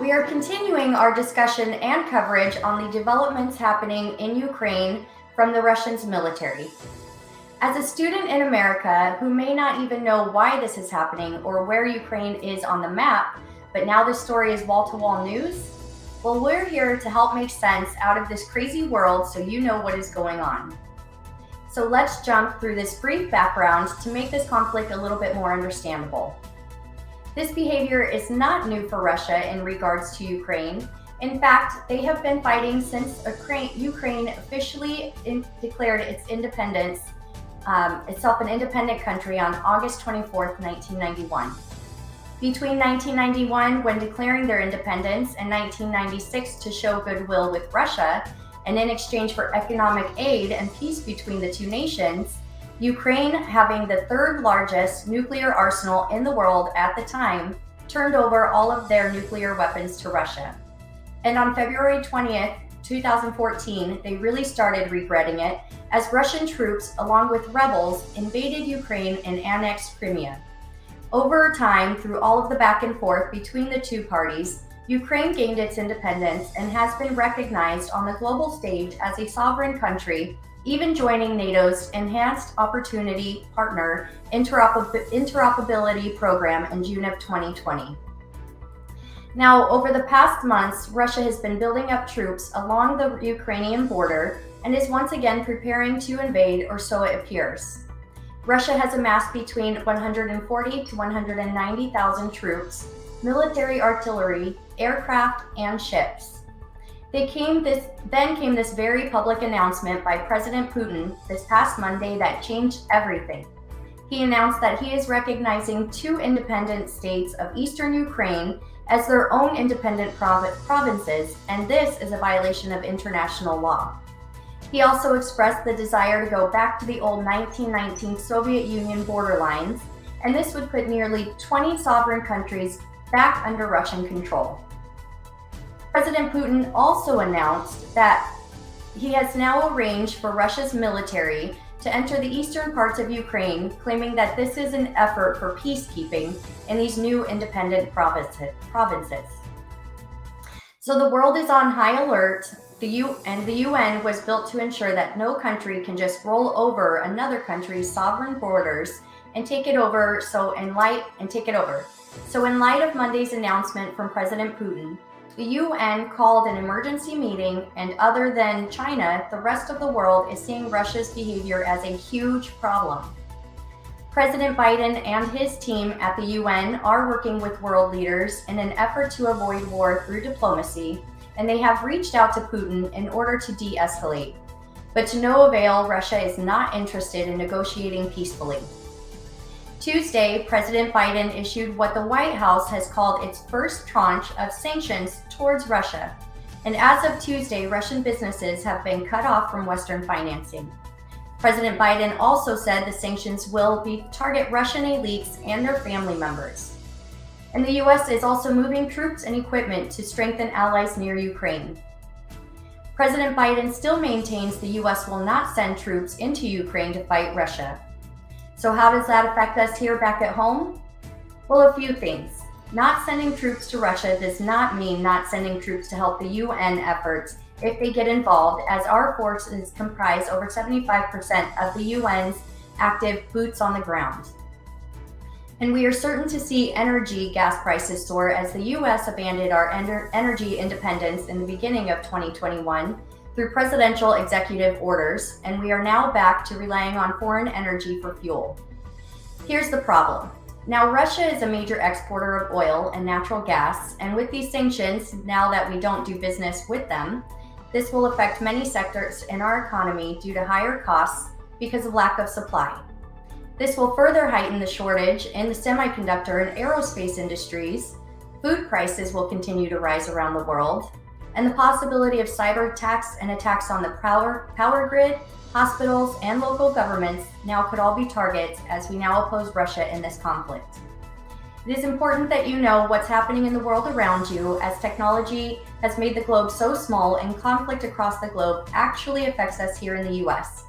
We are continuing our discussion and coverage on the developments happening in Ukraine from the Russians' military. As a student in America who may not even know why this is happening or where Ukraine is on the map, but now this story is wall-to-wall news, well, we're here to help make sense out of this crazy world so you know what is going on. So let's jump through this brief background to make this conflict a little bit more understandable. This behavior is not new for Russia in regards to Ukraine. In fact, they have been fighting since Ukraine officially declared its independence, itself an independent country on August 24th, 1991. Between 1991, when declaring their independence, and 1996 to show goodwill with Russia, and in exchange for economic aid and peace between the two nations, Ukraine, having the third largest nuclear arsenal in the world at the time, turned over all of their nuclear weapons to Russia. And on February 20th, 2014, they really started regretting it as Russian troops, along with rebels, invaded Ukraine and annexed Crimea. Over time, through all of the back and forth between the two parties, Ukraine gained its independence and has been recognized on the global stage as a sovereign country, even joining NATO's Enhanced Opportunity Partner Interoperability Program in June of 2020. Now, over the past months, Russia has been building up troops along the Ukrainian border and is once again preparing to invade, or so it appears. Russia has amassed between 140 to 190,000 troops, military artillery, aircraft, and ships. Then came this very public announcement by President Putin this past Monday that changed everything. He announced that he is recognizing two independent states of eastern Ukraine as their own independent provinces, and this is a violation of international law. He also expressed the desire to go back to the old 1919 Soviet Union borderlines, and this would put nearly 20 sovereign countries back under Russian control. President Putin also announced that he has now arranged for Russia's military to enter the eastern parts of Ukraine, claiming that this is an effort for peacekeeping in these new independent provinces. So the world is on high alert. The UN was built to ensure that no country can just roll over another country's sovereign borders and take it over. So in light of Monday's announcement from President Putin, the UN called an emergency meeting, and other than China, the rest of the world is seeing Russia's behavior as a huge problem. President Biden and his team at the UN are working with world leaders in an effort to avoid war through diplomacy, and they have reached out to Putin in order to de-escalate. But to no avail, Russia is not interested in negotiating peacefully. Tuesday, President Biden issued what the White House has called its first tranche of sanctions towards Russia. And as of Tuesday, Russian businesses have been cut off from Western financing. President Biden also said the sanctions will target Russian elites and their family members. And the U.S. is also moving troops and equipment to strengthen allies near Ukraine. President Biden still maintains the U.S. will not send troops into Ukraine to fight Russia. So how does that affect us here back at home? Well, a few things. Not sending troops to Russia does not mean not sending troops to help the UN efforts if they get involved, as our forces comprise over 75% of the UN's active boots on the ground. And we are certain to see gas prices soar as the U.S. abandoned our energy independence in the beginning of 2021 through presidential executive orders, and we are now back to relying on foreign energy for fuel. Here's the problem. Now, Russia is a major exporter of oil and natural gas, and with these sanctions, now that we don't do business with them, this will affect many sectors in our economy due to higher costs because of lack of supply. This will further heighten the shortage in the semiconductor and aerospace industries. Food prices will continue to rise around the world, and the possibility of cyber attacks and attacks on the power grid, hospitals, and local governments now could all be targets as we now oppose Russia in this conflict. It is important that you know what's happening in the world around you, as technology has made the globe so small and conflict across the globe actually affects us here in the US.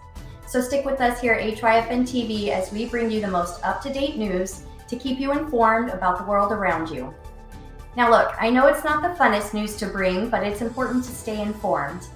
So stick with us here at Hyfntv as we bring you the most up-to-date news to keep you informed about the world around you. Now look, I know it's not the funnest news to bring, but it's important to stay informed.